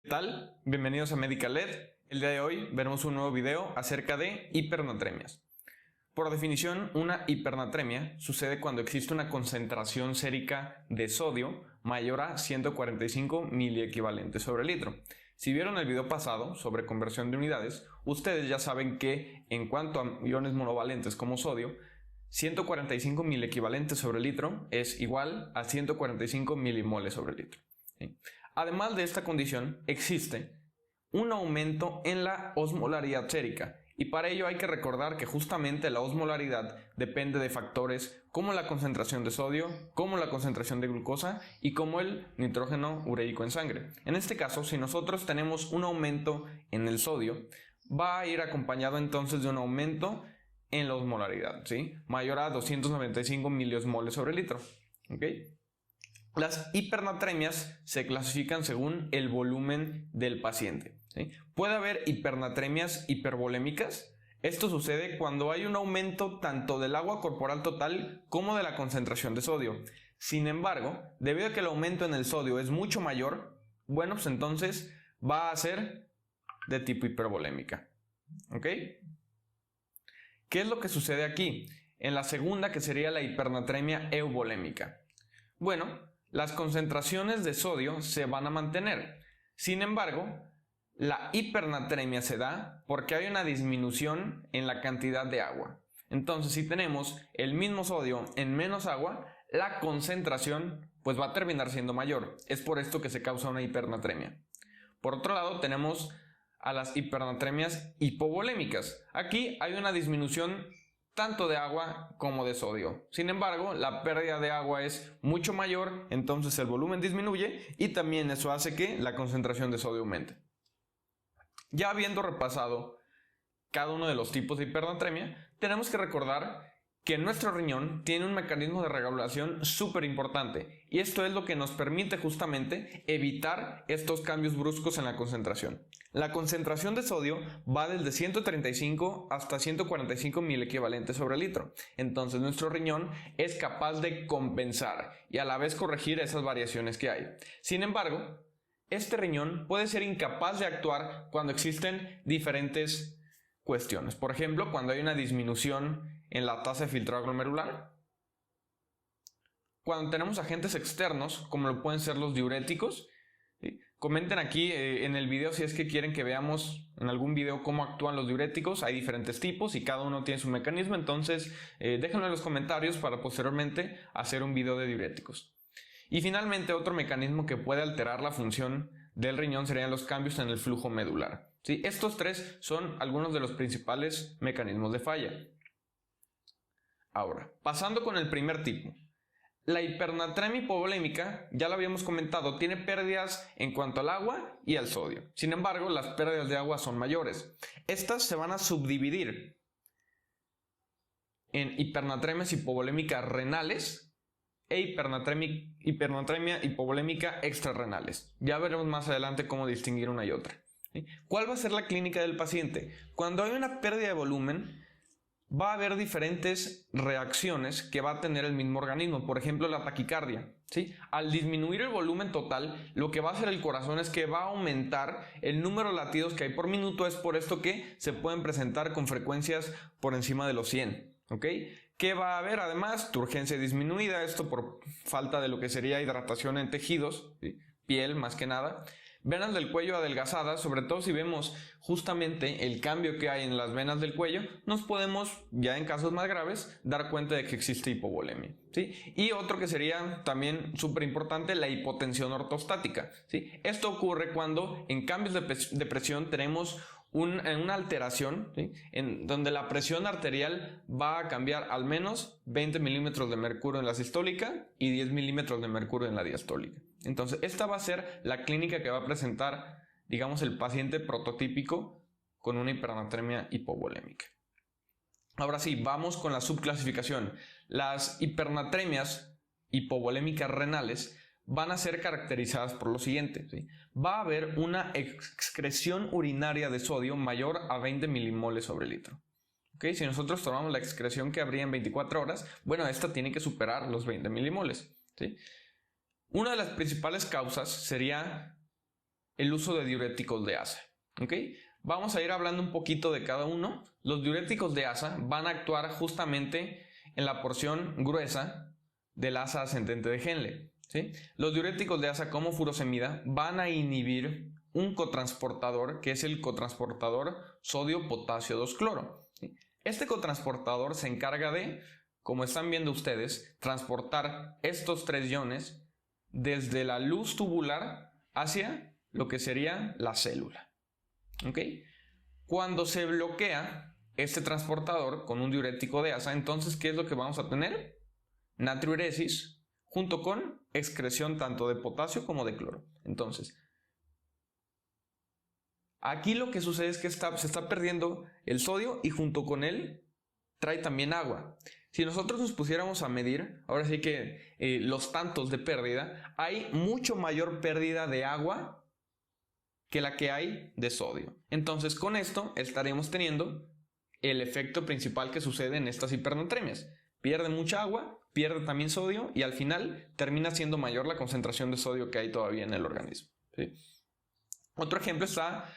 ¿Qué tal? Bienvenidos a MedicalEd. El día de hoy veremos un nuevo video acerca de hipernatremias. Por definición, una hipernatremia sucede cuando existe una concentración sérica de sodio mayor a 145 miliequivalentes sobre litro. Si vieron el video pasado sobre conversión de unidades, ustedes ya saben que en cuanto a iones monovalentes como sodio, 145 miliequivalentes sobre litro es igual a 145 milimoles sobre litro. ¿Sí? Además de esta condición, existe un aumento en la osmolaridad sérica, y para ello hay que recordar que justamente la osmolaridad depende de factores como la concentración de sodio, como la concentración de glucosa y como el nitrógeno ureico en sangre. En este caso, si nosotros tenemos un aumento en el sodio, va a ir acompañado entonces de un aumento en la osmolaridad, ¿sí? Mayor a 295 miliosmoles sobre litro. ¿Okay? Las hipernatremias se clasifican según el volumen del paciente, ¿sí? Puede haber hipernatremias hipervolémicas. Esto sucede cuando hay un aumento tanto del agua corporal total como de la concentración de sodio. Sin embargo, debido a que el aumento en el sodio es mucho mayor, bueno, pues entonces va a ser de tipo hipervolémica. ¿Ok? ¿Qué es lo que sucede aquí? En la segunda, que sería la hipernatremia euvolémica. Bueno, las concentraciones de sodio se van a mantener. Sin embargo, la hipernatremia se da porque hay una disminución en la cantidad de agua. Entonces, si tenemos el mismo sodio en menos agua, la concentración pues va a terminar siendo mayor. Es por esto que se causa una hipernatremia. Por otro lado, tenemos a las hipernatremias hipovolémicas. Aquí hay una disminución tanto de agua como de sodio. Sin embargo, la pérdida de agua es mucho mayor, entonces el volumen disminuye y también eso hace que la concentración de sodio aumente. Ya habiendo repasado cada uno de los tipos de hipernatremia, tenemos que recordar que nuestro riñón tiene un mecanismo de regulación súper importante, y esto es lo que nos permite justamente evitar estos cambios bruscos en la concentración. La concentración de sodio va desde 135 hasta 145 miliequivalentes sobre litro. Entonces nuestro riñón es capaz de compensar y a la vez corregir esas variaciones que hay. Sin embargo, este riñón puede ser incapaz de actuar cuando existen diferentes cuestiones. Por ejemplo, cuando hay una disminución en la tasa de filtrado glomerular, cuando tenemos agentes externos como lo pueden ser los diuréticos. ¿Sí? Comenten aquí en el video si es que quieren que veamos en algún video cómo actúan los diuréticos. Hay diferentes tipos y cada uno tiene su mecanismo, entonces déjenlo en los comentarios para posteriormente hacer un video de diuréticos. Y finalmente, otro mecanismo que puede alterar la función del riñón serían los cambios en el flujo medular. ¿Sí? Estos tres son algunos de los principales mecanismos de falla. Ahora, pasando con el primer tipo. La hipernatremia hipovolémica, ya lo habíamos comentado, tiene pérdidas en cuanto al agua y al sodio. Sin embargo, las pérdidas de agua son mayores. Estas se van a subdividir en hipernatremias hipovolémicas renales e hipernatremia hipovolémica extrarrenales. Ya veremos más adelante cómo distinguir una y otra. ¿Sí? ¿Cuál va a ser la clínica del paciente? Cuando hay una pérdida de volumen, va a haber diferentes reacciones que va a tener el mismo organismo. Por ejemplo, la taquicardia, ¿sí? Al disminuir el volumen total, lo que va a hacer el corazón es que va a aumentar el número de latidos que hay por minuto. Es por esto que se pueden presentar con frecuencias por encima de los 100. ¿Ok? ¿Qué va a haber? Además, turgencia disminuida, esto por falta de lo que sería hidratación en tejidos, ¿sí? Piel más que nada. Venas del cuello adelgazadas, sobre todo si vemos justamente el cambio que hay en las venas del cuello, nos podemos, ya en casos más graves, dar cuenta de que existe hipovolemia, ¿sí? Y otro que sería también súper importante, la hipotensión ortostática, ¿sí? Esto ocurre cuando en cambios de presión tenemos una alteración, ¿sí? En donde la presión arterial va a cambiar al menos 20 milímetros de mercurio en la sistólica y 10 milímetros de mercurio en la diastólica. Entonces, esta va a ser la clínica que va a presentar, digamos, el paciente prototípico con una hipernatremia hipovolémica. Ahora sí, vamos con la subclasificación. Las hipernatremias hipovolémicas renales van a ser caracterizadas por lo siguiente, ¿sí? Va a haber una excreción urinaria de sodio mayor a 20 milimoles sobre litro. ¿Okay? Si nosotros tomamos la excreción que habría en 24 horas, bueno, esta tiene que superar los 20 milimoles, ¿sí? Una de las principales causas sería el uso de diuréticos de asa. ¿Ok? Vamos a ir hablando un poquito de cada uno. Los diuréticos de asa van a actuar justamente en la porción gruesa del asa ascendente de Henle. ¿Sí? Los diuréticos de asa como furosemida van a inhibir un cotransportador que es el cotransportador sodio-potasio 2-cloro. ¿Sí? Este cotransportador se encarga de, como están viendo ustedes, transportar estos 3 iones desde la luz tubular hacia lo que sería la célula. ¿Ok? Cuando se bloquea este transportador con un diurético de asa, entonces, ¿qué es lo que vamos a tener? Natriuresis junto con excreción tanto de potasio como de cloro. Entonces, aquí lo que sucede es que se está perdiendo el sodio y junto con él trae también agua. Si nosotros nos pusiéramos a medir, ahora sí que los tantos de pérdida, hay mucho mayor pérdida de agua que la que hay de sodio. Entonces, con esto estaremos teniendo el efecto principal que sucede en estas hipernatremias. Pierde mucha agua, pierde también sodio y al final termina siendo mayor la concentración de sodio que hay todavía en el organismo. ¿Sí? Otro ejemplo está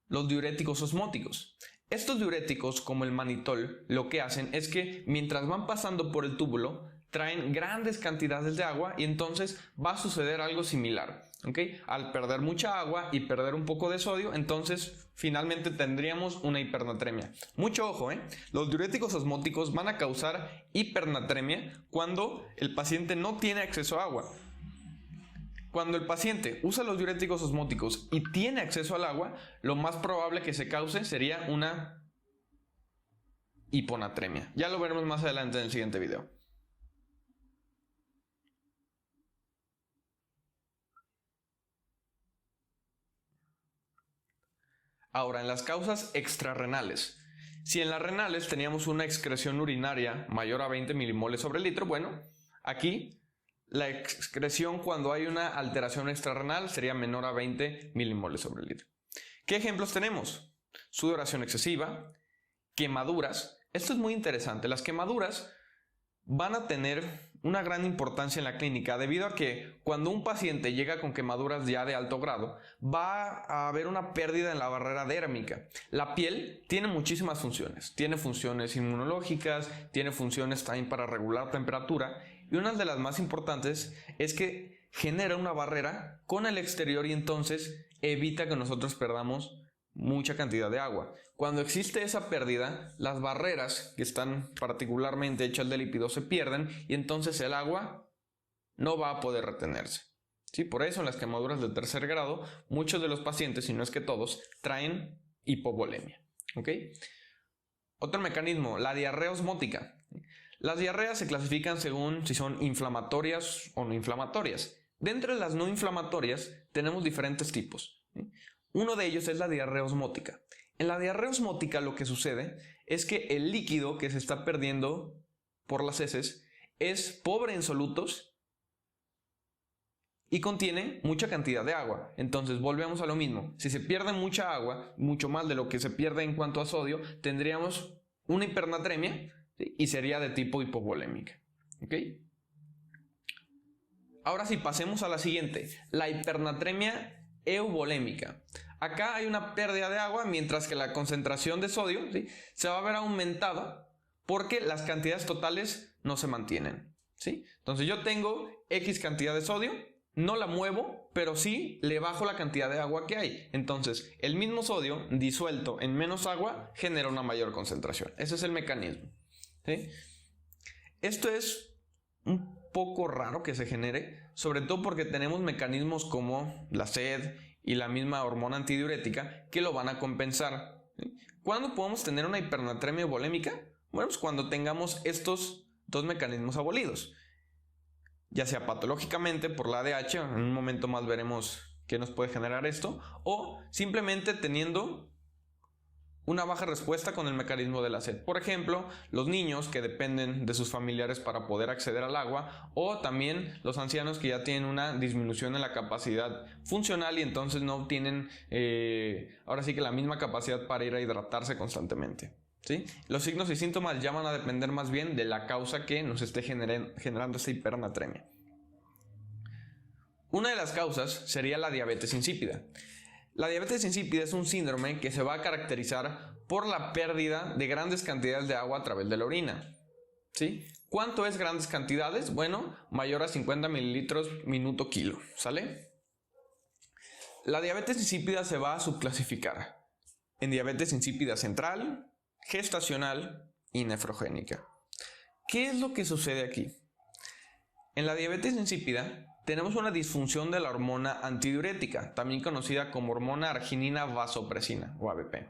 los diuréticos osmóticos. Estos diuréticos, como el manitol, lo que hacen es que mientras van pasando por el túbulo, traen grandes cantidades de agua y entonces va a suceder algo similar. ¿Okay? Al perder mucha agua y perder un poco de sodio, entonces finalmente tendríamos una hipernatremia. Mucho ojo, los diuréticos osmóticos van a causar hipernatremia cuando el paciente no tiene acceso a agua. Cuando el paciente usa los diuréticos osmóticos y tiene acceso al agua, lo más probable que se cause sería una hiponatremia. Ya lo veremos más adelante en el siguiente video. Ahora, en las causas extrarrenales. Si en las renales teníamos una excreción urinaria mayor a 20 milimoles sobre litro, bueno, aquí la excreción cuando hay una alteración extrarrenal sería menor a 20 milimoles sobre litro. ¿Qué ejemplos tenemos? Sudoración excesiva, quemaduras. Esto es muy interesante. Las quemaduras van a tener una gran importancia en la clínica debido a que cuando un paciente llega con quemaduras ya de alto grado va a haber una pérdida en la barrera dérmica. La piel tiene muchísimas funciones. Tiene funciones inmunológicas, tiene funciones también para regular temperatura y una de las más importantes es que genera una barrera con el exterior y entonces evita que nosotros perdamos mucha cantidad de agua. Cuando existe esa pérdida, las barreras que están particularmente hechas de lípidos se pierden y entonces el agua no va a poder retenerse. ¿Sí? Por eso en las quemaduras de tercer grado, muchos de los pacientes, si no es que todos, traen hipovolemia. ¿Ok? Otro mecanismo, la diarrea osmótica. Las diarreas se clasifican según si son inflamatorias o no inflamatorias. Dentro de las no inflamatorias tenemos diferentes tipos. ¿Sí? Uno de ellos es la diarrea osmótica. En la diarrea osmótica lo que sucede es que el líquido que se está perdiendo por las heces es pobre en solutos y contiene mucha cantidad de agua. Entonces volvemos a lo mismo. Si se pierde mucha agua, mucho más de lo que se pierde en cuanto a sodio, tendríamos una hipernatremia, ¿sí? Y sería de tipo hipovolémica. ¿Ok? Ahora sí, pasemos a la siguiente, la hipernatremia euvolémica. Acá hay una pérdida de agua mientras que la concentración de sodio, ¿sí?, se va a ver aumentada porque las cantidades totales no se mantienen. ¿Sí? Entonces yo tengo X cantidad de sodio, no la muevo, pero sí le bajo la cantidad de agua que hay. Entonces el mismo sodio disuelto en menos agua genera una mayor concentración. Ese es el mecanismo. ¿Sí? Esto es un poco raro que se genere, sobre todo porque tenemos mecanismos como la sed y la misma hormona antidiurética que lo van a compensar. ¿Sí? ¿Cuándo podemos tener una hipernatremia euvolémica? Bueno, pues cuando tengamos estos dos mecanismos abolidos, ya sea patológicamente por la ADH, en un momento más veremos qué nos puede generar esto, o simplemente teniendo una baja respuesta con el mecanismo de la sed. Por ejemplo, los niños que dependen de sus familiares para poder acceder al agua, o también los ancianos que ya tienen una disminución en la capacidad funcional y entonces no tienen ahora sí que la misma capacidad para ir a hidratarse constantemente. ¿Sí? Los signos y síntomas ya van a depender más bien de la causa que nos esté generando esta hipernatremia. Una de las causas sería la diabetes insípida. La diabetes insípida es un síndrome que se va a caracterizar por la pérdida de grandes cantidades de agua a través de la orina. ¿Sí? ¿Cuánto es grandes cantidades? Bueno, mayor a 50 mililitros minuto kilo, ¿sale? La diabetes insípida se va a subclasificar en diabetes insípida central, gestacional y nefrogénica. ¿Qué es lo que sucede aquí? En la diabetes insípida tenemos una disfunción de la hormona antidiurética, también conocida como hormona arginina vasopresina o ABP.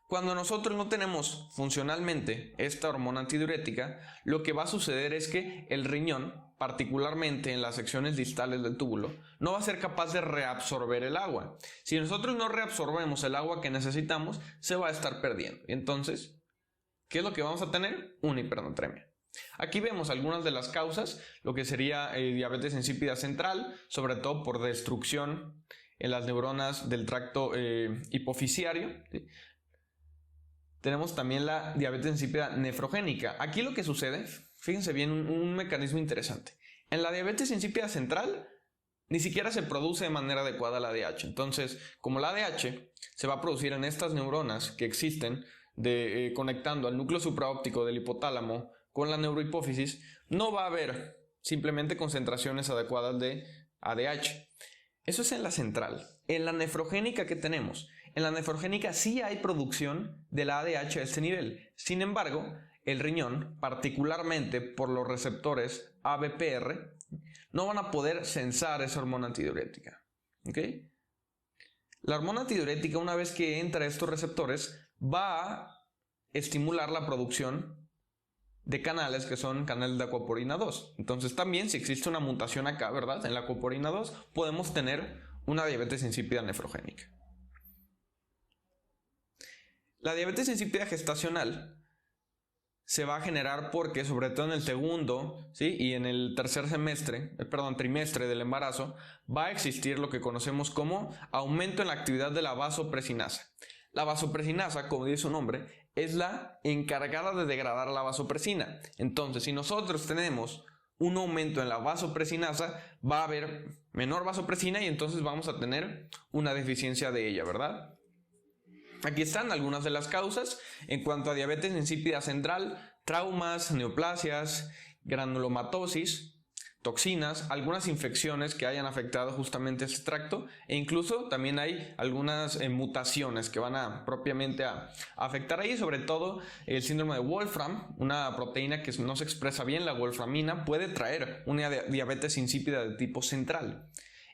Cuando nosotros no tenemos funcionalmente esta hormona antidiurética, lo que va a suceder es que el riñón, particularmente en las secciones distales del túbulo, no va a ser capaz de reabsorber el agua. Si nosotros no reabsorbemos el agua que necesitamos, se va a estar perdiendo. Entonces, ¿qué es lo que vamos a tener? Una hipernatremia. Aquí vemos algunas de las causas, lo que sería diabetes insípida central, sobre todo por destrucción en las neuronas del tracto hipofisiario, ¿sí? Tenemos también la diabetes insípida nefrogénica. Aquí lo que sucede, fíjense bien, un mecanismo interesante. En la diabetes insípida central ni siquiera se produce de manera adecuada la ADH. Entonces, como la ADH se va a producir en estas neuronas que existen conectando al núcleo supraóptico del hipotálamo con la neurohipófisis, no va a haber simplemente concentraciones adecuadas de ADH. Eso es en la central. En la nefrogénica, ¿qué tenemos? En la nefrogénica sí hay producción de la ADH a este nivel. Sin embargo, el riñón, particularmente por los receptores ABPR, no van a poder sensar esa hormona antidiurética. ¿Okay? La hormona antidiurética, una vez que entra a estos receptores, va a estimular la producción de canales que son canales de acuaporina 2. Entonces también, si existe una mutación acá, ¿verdad? En la acuaporina 2, podemos tener una diabetes insípida nefrogénica. La diabetes insípida gestacional se va a generar porque, sobre todo en el segundo, ¿sí? Y en el tercer trimestre del embarazo, va a existir lo que conocemos como aumento en la actividad de la vasopresinasa. La vasopresinasa, como dice su nombre, es la encargada de degradar la vasopresina. Entonces, si nosotros tenemos un aumento en la vasopresinasa, va a haber menor vasopresina y entonces vamos a tener una deficiencia de ella, ¿verdad? Aquí están algunas de las causas. En cuanto a diabetes insípida central, traumas, neoplasias, granulomatosis, toxinas, algunas infecciones que hayan afectado justamente este tracto, e incluso también hay algunas mutaciones que van propiamente a afectar ahí, sobre todo el síndrome de Wolfram, una proteína que no se expresa bien, la wolframina, puede traer una diabetes insípida de tipo central.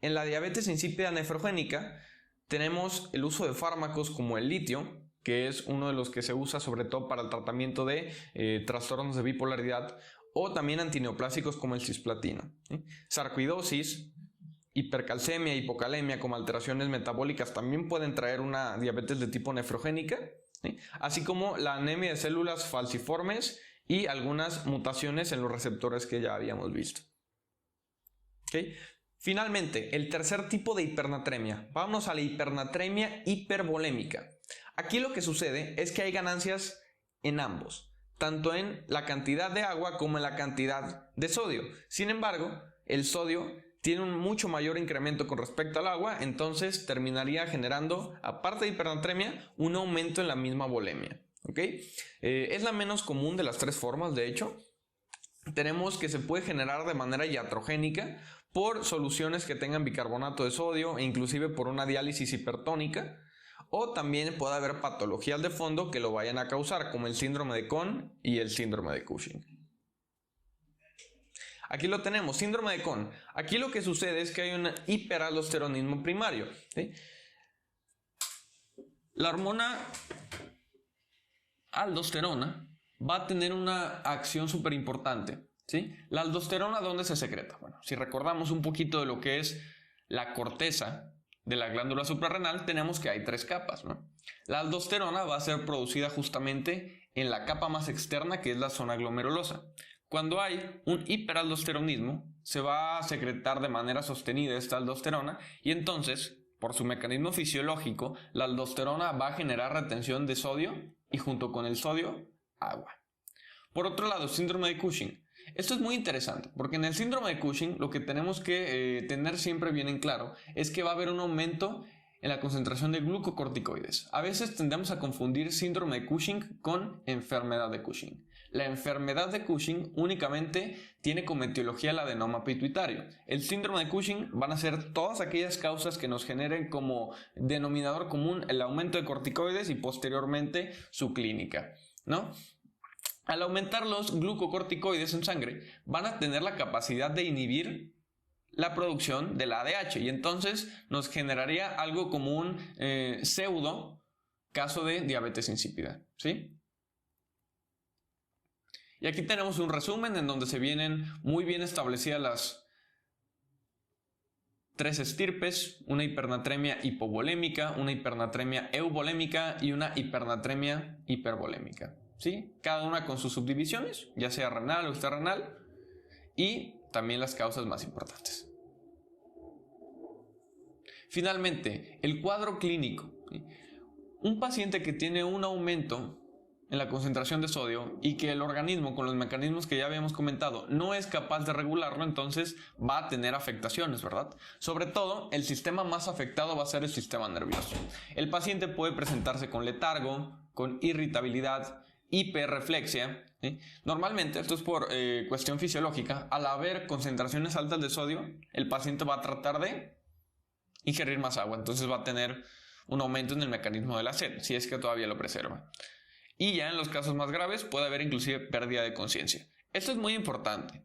En la diabetes insípida nefrogénica tenemos el uso de fármacos como el litio, que es uno de los que se usa sobre todo para el tratamiento de trastornos de bipolaridad, o también antineoplásicos como el cisplatino. ¿Sí? Sarcoidosis, hipercalcemia, hipocalemia como alteraciones metabólicas también pueden traer una diabetes de tipo nefrogénica, ¿sí? Así como la anemia de células falciformes y algunas mutaciones en los receptores que ya habíamos visto. ¿Okay? Finalmente, el tercer tipo de hipernatremia. Vámonos a la hipernatremia hipervolémica. Aquí lo que sucede es que hay ganancias en ambos, tanto en la cantidad de agua como en la cantidad de sodio. Sin embargo, el sodio tiene un mucho mayor incremento con respecto al agua, entonces terminaría generando, aparte de hipernatremia, un aumento en la misma volemia. ¿Okay? Es la menos común de las tres formas, de hecho. Tenemos que se puede generar de manera iatrogénica por soluciones que tengan bicarbonato de sodio e inclusive por una diálisis hipertónica. O también puede haber patologías de fondo que lo vayan a causar, como el síndrome de Cohn y el síndrome de Cushing. Aquí lo tenemos, síndrome de Cohn. Aquí lo que sucede es que hay un hiperaldosteronismo primario, ¿sí? La hormona aldosterona va a tener una acción súper importante, ¿sí? La aldosterona, ¿dónde se secreta? Bueno, si recordamos un poquito de lo que es la corteza de la glándula suprarrenal, tenemos que hay tres capas, ¿no? La aldosterona va a ser producida justamente en la capa más externa, que es la zona glomerulosa. Cuando hay un hiperaldosteronismo, se va a secretar de manera sostenida esta aldosterona y entonces, por su mecanismo fisiológico, la aldosterona va a generar retención de sodio y junto con el sodio, agua. Por otro lado, síndrome de Cushing. Esto es muy interesante porque en el síndrome de Cushing lo que tenemos que tener siempre bien en claro es que va a haber un aumento en la concentración de glucocorticoides. A veces tendemos a confundir síndrome de Cushing con enfermedad de Cushing. La enfermedad de Cushing únicamente tiene como etiología el adenoma pituitario. El síndrome de Cushing van a ser todas aquellas causas que nos generen como denominador común el aumento de corticoides y posteriormente su clínica, ¿no? Al aumentar los glucocorticoides en sangre, van a tener la capacidad de inhibir la producción del ADH y entonces nos generaría algo como un pseudo caso de diabetes insípida, ¿sí? Y aquí tenemos un resumen en donde se vienen muy bien establecidas las 3 estirpes, una hipernatremia hipovolémica, una hipernatremia euvolémica y una hipernatremia hipervolémica, ¿sí? Cada una con sus subdivisiones, ya sea renal o extrarrenal, y también las causas más importantes. Finalmente, el cuadro clínico. Un paciente que tiene un aumento en la concentración de sodio y que el organismo, con los mecanismos que ya habíamos comentado, no es capaz de regularlo, entonces va a tener afectaciones, ¿verdad? Sobre todo, el sistema más afectado va a ser el sistema nervioso. El paciente puede presentarse con letargo, con irritabilidad, hiperreflexia, ¿sí? Normalmente, esto es por cuestión fisiológica, al haber concentraciones altas de sodio, el paciente va a tratar de ingerir más agua, entonces va a tener un aumento en el mecanismo de la sed, si es que todavía lo preserva. Y ya en los casos más graves puede haber inclusive pérdida de conciencia. Esto es muy importante.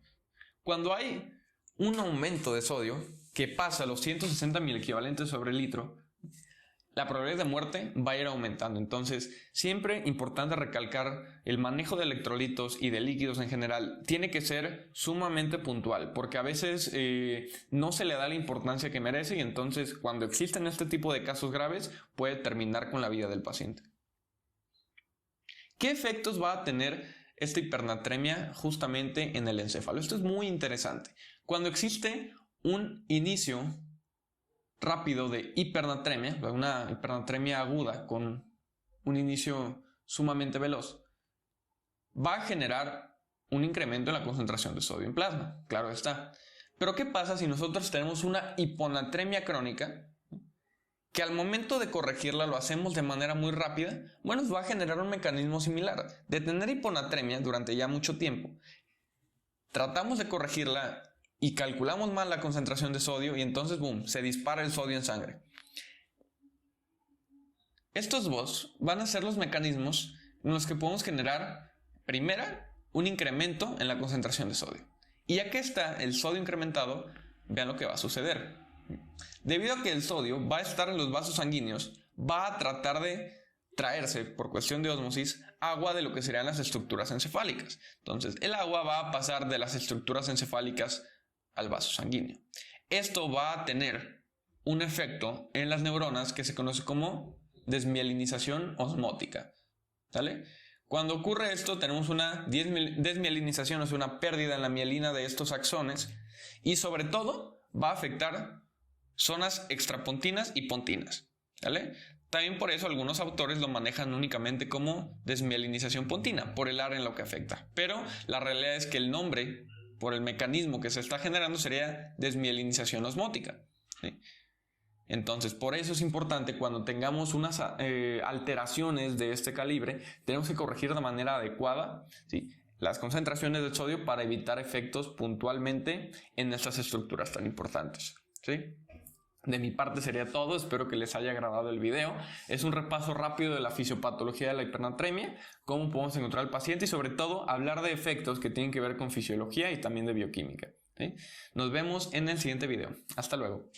Cuando hay un aumento de sodio que pasa los 160 milequivalentes sobre litro, la probabilidad de muerte va a ir aumentando. Entonces, siempre importante recalcar el manejo de electrolitos y de líquidos en general. Tiene que ser sumamente puntual, porque a veces no se le da la importancia que merece y entonces cuando existen este tipo de casos graves puede terminar con la vida del paciente. ¿Qué efectos va a tener esta hipernatremia justamente en el encéfalo? Esto es muy interesante. Cuando existe un inicio rápido de hipernatremia, una hipernatremia aguda con un inicio sumamente veloz, va a generar un incremento en la concentración de sodio en plasma, claro está. Pero ¿qué pasa si nosotros tenemos una hiponatremia crónica que al momento de corregirla lo hacemos de manera muy rápida? Bueno, va a generar un mecanismo similar de tener hiponatremia durante ya mucho tiempo. Tratamos de corregirla y calculamos mal la concentración de sodio y entonces, boom, se dispara el sodio en sangre. Estos dos van a ser los mecanismos en los que podemos generar, primera, un incremento en la concentración de sodio. Y ya que está el sodio incrementado, vean lo que va a suceder. Debido a que el sodio va a estar en los vasos sanguíneos, va a tratar de traerse, por cuestión de ósmosis, agua de lo que serían las estructuras encefálicas. Entonces, el agua va a pasar de las estructuras encefálicas al vaso sanguíneo. Esto va a tener un efecto en las neuronas que se conoce como desmielinización osmótica, ¿vale? Cuando ocurre esto, tenemos una desmielinización, o sea, una pérdida en la mielina de estos axones, y sobre todo va a afectar zonas extrapontinas y pontinas, ¿vale? También por eso algunos autores lo manejan únicamente como desmielinización pontina, por el área en lo que afecta. Pero la realidad es que el nombre, por el mecanismo que se está generando, sería desmielinización osmótica, ¿sí? Entonces, por eso es importante cuando tengamos unas alteraciones de este calibre, tenemos que corregir de manera adecuada, ¿sí?, las concentraciones de sodio para evitar efectos puntualmente en estas estructuras tan importantes, ¿sí? De mi parte sería todo, espero que les haya agradado el video. Es un repaso rápido de la fisiopatología de la hipernatremia, cómo podemos encontrar al paciente y sobre todo hablar de efectos que tienen que ver con fisiología y también de bioquímica, ¿sí? Nos vemos en el siguiente video. Hasta luego.